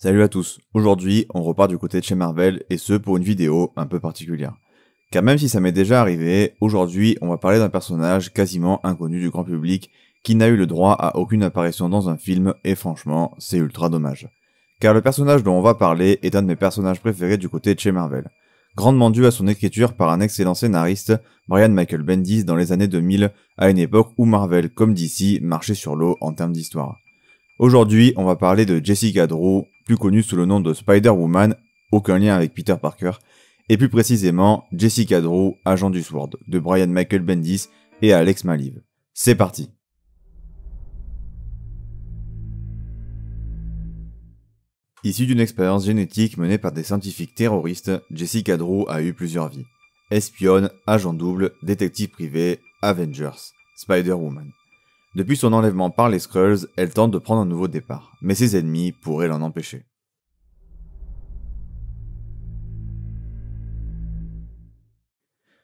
Salut à tous, aujourd'hui on repart du côté de chez Marvel et ce pour une vidéo un peu particulière. Car même si ça m'est déjà arrivé, aujourd'hui on va parler d'un personnage quasiment inconnu du grand public qui n'a eu le droit à aucune apparition dans un film et franchement c'est ultra dommage. Car le personnage dont on va parler est un de mes personnages préférés du côté de chez Marvel. Grandement dû à son écriture par un excellent scénariste, Brian Michael Bendis dans les années 2000, à une époque où Marvel comme DC marchaient sur l'eau en termes d'histoire. Aujourd'hui, on va parler de Jessica Drew, plus connue sous le nom de Spider-Woman, aucun lien avec Peter Parker, et plus précisément Jessica Drew, agent du SWORD, de Brian Michael Bendis et Alex Maleev. C'est parti. Issue d'une expérience génétique menée par des scientifiques terroristes, Jessica Drew a eu plusieurs vies. Espionne, agent double, détective privé, Avengers, Spider-Woman. Depuis son enlèvement par les Skrulls, elle tente de prendre un nouveau départ, mais ses ennemis pourraient l'en empêcher.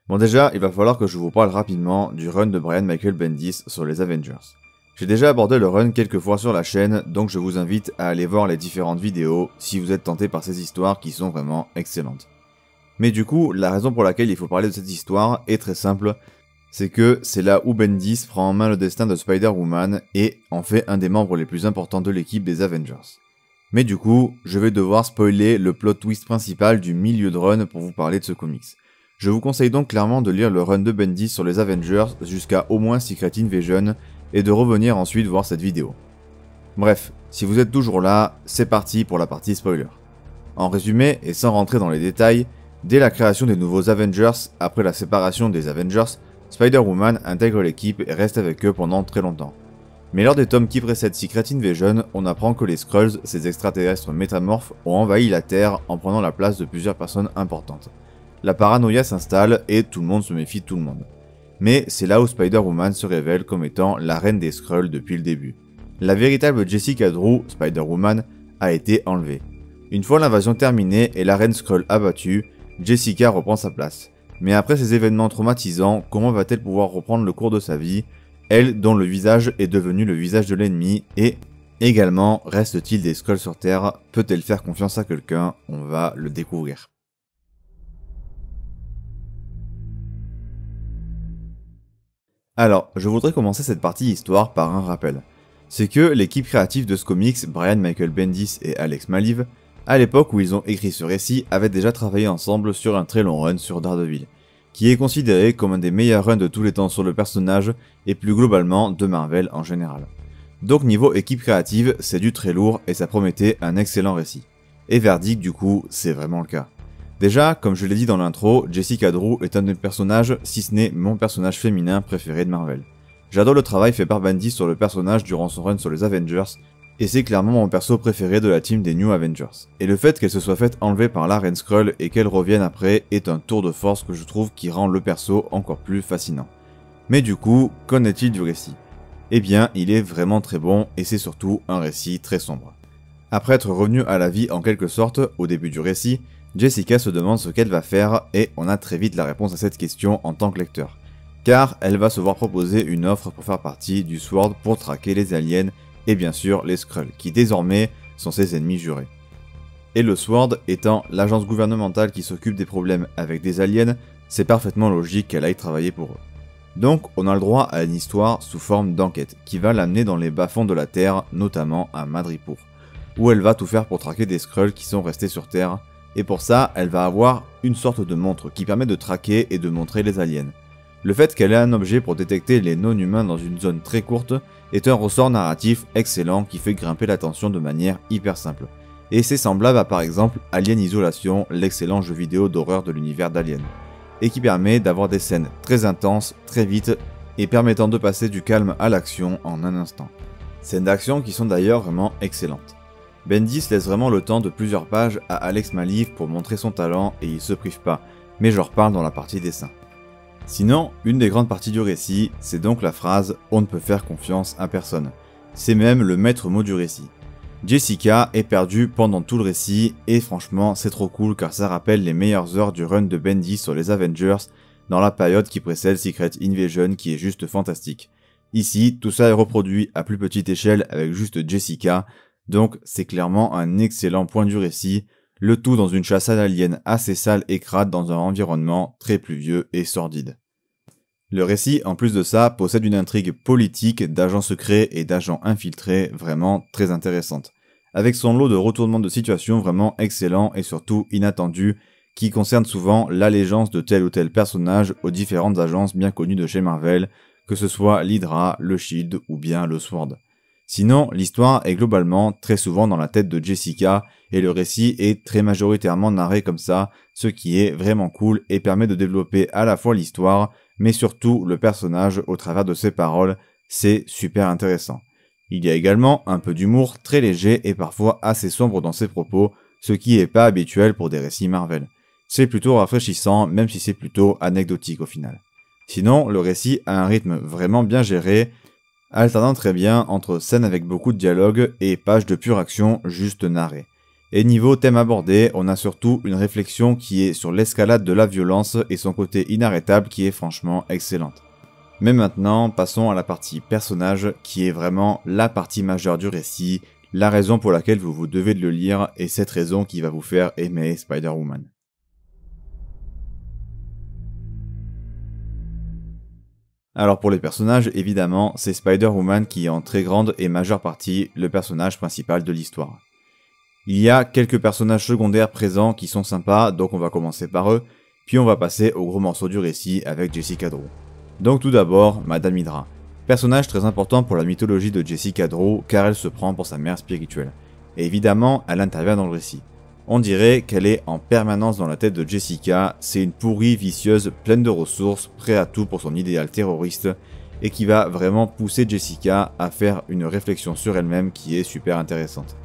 Bon déjà, il va falloir que je vous parle rapidement du run de Brian Michael Bendis sur les Avengers. J'ai déjà abordé le run quelques fois sur la chaîne, donc je vous invite à aller voir les différentes vidéos si vous êtes tenté par ces histoires qui sont vraiment excellentes. Mais du coup, la raison pour laquelle il faut parler de cette histoire est très simple, c'est que c'est là où Bendis prend en main le destin de Spider-Woman et en fait un des membres les plus importants de l'équipe des Avengers. Mais du coup, je vais devoir spoiler le plot twist principal du milieu de run pour vous parler de ce comics. Je vous conseille donc clairement de lire le run de Bendis sur les Avengers jusqu'à au moins Secret Invasion et de revenir ensuite voir cette vidéo. Bref, si vous êtes toujours là, c'est parti pour la partie spoiler. En résumé, et sans rentrer dans les détails, dès la création des nouveaux Avengers, après la séparation des Avengers, Spider-Woman intègre l'équipe et reste avec eux pendant très longtemps. Mais lors des tomes qui précèdent Secret Invasion, on apprend que les Skrulls, ces extraterrestres métamorphes, ont envahi la Terre en prenant la place de plusieurs personnes importantes. La paranoïa s'installe et tout le monde se méfie de tout le monde. Mais c'est là où Spider-Woman se révèle comme étant la reine des Skrulls depuis le début. La véritable Jessica Drew, Spider-Woman, a été enlevée. Une fois l'invasion terminée et la reine Skrull abattue, Jessica reprend sa place. Mais après ces événements traumatisants, comment va-t-elle pouvoir reprendre le cours de sa vie, elle dont le visage est devenu le visage de l'ennemi, et également, reste-t-il des Skrulls sur Terre, peut-elle faire confiance à quelqu'un? On va le découvrir. Alors, je voudrais commencer cette partie histoire par un rappel. C'est que l'équipe créative de ce comics, Brian Michael Bendis et Alex Maleev, à l'époque où ils ont écrit ce récit, avaient déjà travaillé ensemble sur un très long run sur Daredevil, qui est considéré comme un des meilleurs runs de tous les temps sur le personnage et plus globalement de Marvel en général. Donc niveau équipe créative, c'est du très lourd et ça promettait un excellent récit. Et verdict du coup, c'est vraiment le cas. Déjà, comme je l'ai dit dans l'intro, Jessica Drew est un de mes personnages, si ce n'est mon personnage féminin préféré de Marvel. J'adore le travail fait par Bendis sur le personnage durant son run sur les Avengers, et c'est clairement mon perso préféré de la team des New Avengers. Et le fait qu'elle se soit faite enlever par la reine Skrull et qu'elle revienne après est un tour de force que je trouve qui rend le perso encore plus fascinant. Mais du coup, qu'en est-il du récit? Eh bien, il est vraiment très bon et c'est surtout un récit très sombre. Après être revenu à la vie en quelque sorte au début du récit, Jessica se demande ce qu'elle va faire et on a très vite la réponse à cette question en tant que lecteur. Car elle va se voir proposer une offre pour faire partie du SWORD pour traquer les aliens et bien sûr les Skrulls, qui désormais sont ses ennemis jurés. Et le SWORD étant l'agence gouvernementale qui s'occupe des problèmes avec des aliens, c'est parfaitement logique qu'elle aille travailler pour eux. Donc on a le droit à une histoire sous forme d'enquête, qui va l'amener dans les bas-fonds de la Terre, notamment à Madripoor, où elle va tout faire pour traquer des Skrulls qui sont restés sur Terre, et pour ça, elle va avoir une sorte de montre qui permet de traquer et de montrer les aliens. Le fait qu'elle ait un objet pour détecter les non-humains dans une zone très courte est un ressort narratif excellent qui fait grimper la tension de manière hyper simple. Et c'est semblable à par exemple Alien Isolation, l'excellent jeu vidéo d'horreur de l'univers d'Alien, et qui permet d'avoir des scènes très intenses, très vite, et permettant de passer du calme à l'action en un instant. Scènes d'action qui sont d'ailleurs vraiment excellentes. Bendis laisse vraiment le temps de plusieurs pages à Alex Maleev pour montrer son talent et il se prive pas, mais j'en reparle dans la partie dessin. Sinon, une des grandes parties du récit, c'est donc la phrase « On ne peut faire confiance à personne ». C'est même le maître mot du récit. Jessica est perdue pendant tout le récit et franchement c'est trop cool car ça rappelle les meilleures heures du run de Bendis sur les Avengers dans la période qui précède Secret Invasion qui est juste fantastique. Ici, tout ça est reproduit à plus petite échelle avec juste Jessica, Donc c'est clairement un excellent point du récit, le tout dans une chasse à l'alien assez sale et crade dans un environnement très pluvieux et sordide. Le récit, en plus de ça, possède une intrigue politique d'agents secrets et d'agents infiltrés vraiment très intéressante, avec son lot de retournements de situation vraiment excellents et surtout inattendus, qui concernent souvent l'allégeance de tel ou tel personnage aux différentes agences bien connues de chez Marvel, que ce soit l'Hydra, le Shield ou bien le Sword. Sinon, l'histoire est globalement très souvent dans la tête de Jessica, et le récit est très majoritairement narré comme ça, ce qui est vraiment cool et permet de développer à la fois l'histoire, mais surtout le personnage au travers de ses paroles, c'est super intéressant. Il y a également un peu d'humour très léger et parfois assez sombre dans ses propos, ce qui n'est pas habituel pour des récits Marvel. C'est plutôt rafraîchissant, même si c'est plutôt anecdotique au final. Sinon, le récit a un rythme vraiment bien géré, alternant très bien entre scènes avec beaucoup de dialogue et pages de pure action juste narrées. Et niveau thème abordé, on a surtout une réflexion qui est sur l'escalade de la violence et son côté inarrêtable qui est franchement excellente. Mais maintenant, passons à la partie personnage qui est vraiment la partie majeure du récit, la raison pour laquelle vous devez le lire et cette raison qui va vous faire aimer Spider-Woman. Alors pour les personnages, évidemment, c'est Spider-Woman qui est en très grande et majeure partie le personnage principal de l'histoire. Il y a quelques personnages secondaires présents qui sont sympas, donc on va commencer par eux, puis on va passer au gros morceau du récit avec Jessica Drew. Donc tout d'abord, Madame Hydra. Personnage très important pour la mythologie de Jessica Drew car elle se prend pour sa mère spirituelle. Et évidemment, elle intervient dans le récit. On dirait qu'elle est en permanence dans la tête de Jessica, c'est une pourrie vicieuse pleine de ressources, prête à tout pour son idéal terroriste, et qui va vraiment pousser Jessica à faire une réflexion sur elle-même qui est super intéressante.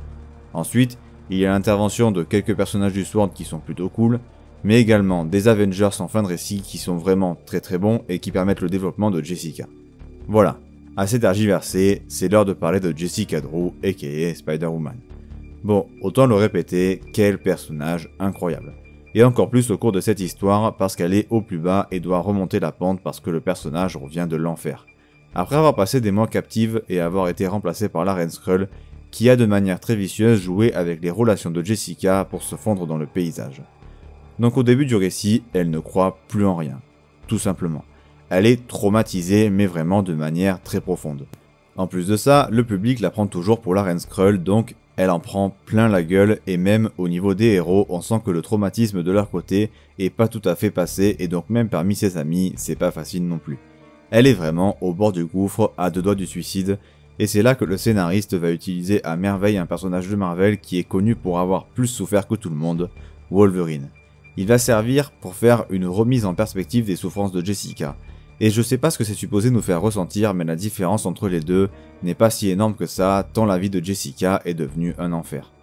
Ensuite, il y a l'intervention de quelques personnages du Sword qui sont plutôt cool, mais également des Avengers en fin de récit qui sont vraiment très bons et qui permettent le développement de Jessica. Voilà, assez tergiversé, c'est l'heure de parler de Jessica Drew, aka Spider-Woman. Bon, autant le répéter, quel personnage incroyable. Et encore plus au cours de cette histoire parce qu'elle est au plus bas et doit remonter la pente parce que le personnage revient de l'enfer. Après avoir passé des mois captive et avoir été remplacée par la Reine Skrull, qui a de manière très vicieuse joué avec les relations de Jessica pour se fondre dans le paysage. Donc au début du récit, elle ne croit plus en rien. Tout simplement. Elle est traumatisée mais vraiment de manière très profonde. En plus de ça, le public la prend toujours pour la Reine Skrull, donc elle en prend plein la gueule et même au niveau des héros, on sent que le traumatisme de leur côté est pas tout à fait passé et donc même parmi ses amis, c'est pas facile non plus. Elle est vraiment au bord du gouffre, à deux doigts du suicide, et c'est là que le scénariste va utiliser à merveille un personnage de Marvel qui est connu pour avoir plus souffert que tout le monde, Wolverine. Il va servir pour faire une remise en perspective des souffrances de Jessica. Et je sais pas ce que c'est supposé nous faire ressentir, mais la différence entre les deux n'est pas si énorme que ça, tant la vie de Jessica est devenue un enfer.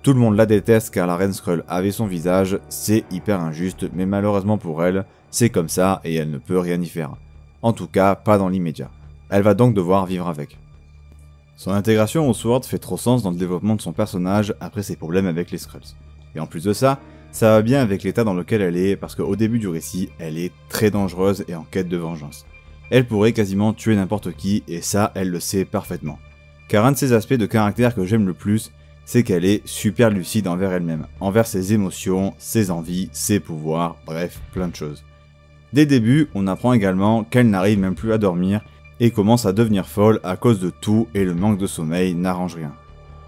Tout le monde la déteste car la Reine Skrull avait son visage, c'est hyper injuste, mais malheureusement pour elle, c'est comme ça et elle ne peut rien y faire. En tout cas, pas dans l'immédiat. Elle va donc devoir vivre avec. Son intégration au Sword fait trop sens dans le développement de son personnage après ses problèmes avec les Skrulls. Et en plus de ça va bien avec l'état dans lequel elle est parce qu'au début du récit, elle est très dangereuse et en quête de vengeance. Elle pourrait quasiment tuer n'importe qui et ça, elle le sait parfaitement. Car un de ses aspects de caractère que j'aime le plus, c'est qu'elle est super lucide envers elle-même, envers ses émotions, ses envies, ses pouvoirs, bref, plein de choses. Dès le début, on apprend également qu'elle n'arrive même plus à dormir et commence à devenir folle à cause de tout et le manque de sommeil n'arrange rien.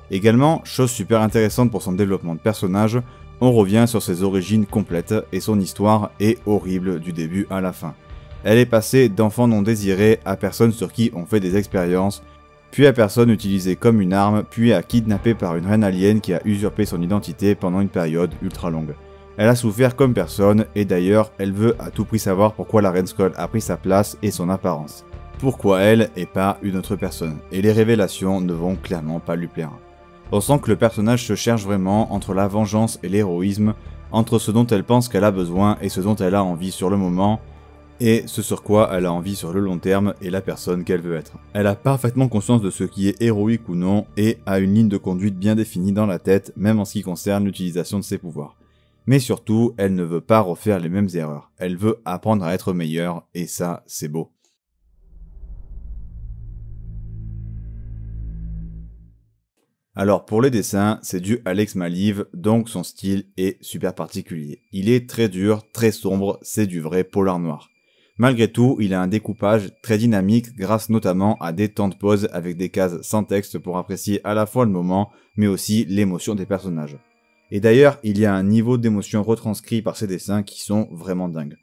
Également, chose super intéressante pour son développement de personnage, on revient sur ses origines complètes et son histoire est horrible du début à la fin. Elle est passée d'enfant non désiré à personne sur qui on fait des expériences, puis à personne utilisée comme une arme, puis à kidnappée par une reine alien qui a usurpé son identité pendant une période ultra longue. Elle a souffert comme personne et d'ailleurs elle veut à tout prix savoir pourquoi la Reine Skrull a pris sa place et son apparence. Pourquoi elle et pas une autre personne, et les révélations ne vont clairement pas lui plaire. On sent que le personnage se cherche vraiment entre la vengeance et l'héroïsme, entre ce dont elle pense qu'elle a besoin et ce dont elle a envie sur le moment, et ce sur quoi elle a envie sur le long terme et la personne qu'elle veut être. Elle a parfaitement conscience de ce qui est héroïque ou non, et a une ligne de conduite bien définie dans la tête, même en ce qui concerne l'utilisation de ses pouvoirs. Mais surtout, elle ne veut pas refaire les mêmes erreurs, elle veut apprendre à être meilleure, et ça, c'est beau. Alors pour les dessins, c'est du Alex Maleev, donc son style est super particulier. Il est très dur, très sombre, c'est du vrai polar noir. Malgré tout, il a un découpage très dynamique grâce notamment à des temps de pause avec des cases sans texte pour apprécier à la fois le moment, mais aussi l'émotion des personnages. Et d'ailleurs, il y a un niveau d'émotion retranscrit par ces dessins qui sont vraiment dingues.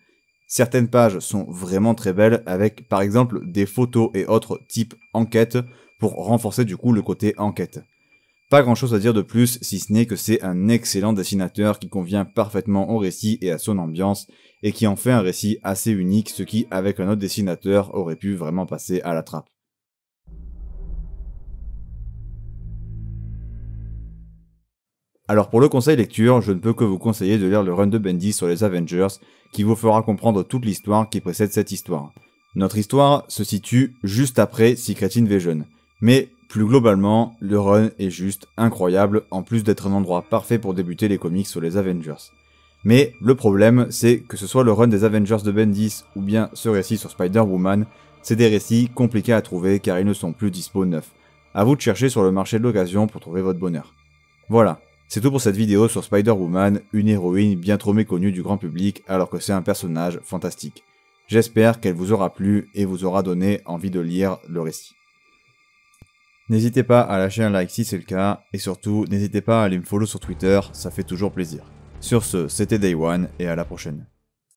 Certaines pages sont vraiment très belles avec par exemple des photos et autres type enquête pour renforcer du coup le côté enquête. Pas grand chose à dire de plus si ce n'est que c'est un excellent dessinateur qui convient parfaitement au récit et à son ambiance et qui en fait un récit assez unique, ce qui avec un autre dessinateur aurait pu vraiment passer à la trappe. Alors pour le conseil lecture, je ne peux que vous conseiller de lire le run de Bendis sur les Avengers qui vous fera comprendre toute l'histoire qui précède cette histoire. Notre histoire se situe juste après Secret Invasion, mais plus globalement, le run est juste incroyable en plus d'être un endroit parfait pour débuter les comics sur les Avengers. Mais le problème, c'est que ce soit le run des Avengers de Bendis ou bien ce récit sur Spider-Woman, c'est des récits compliqués à trouver car ils ne sont plus dispo neufs. À vous de chercher sur le marché de l'occasion pour trouver votre bonheur. Voilà, c'est tout pour cette vidéo sur Spider-Woman, une héroïne bien trop méconnue du grand public alors que c'est un personnage fantastique. J'espère qu'elle vous aura plu et vous aura donné envie de lire le récit. N'hésitez pas à lâcher un like si c'est le cas, et surtout n'hésitez pas à aller me follow sur Twitter, ça fait toujours plaisir. Sur ce, c'était Day One et à la prochaine.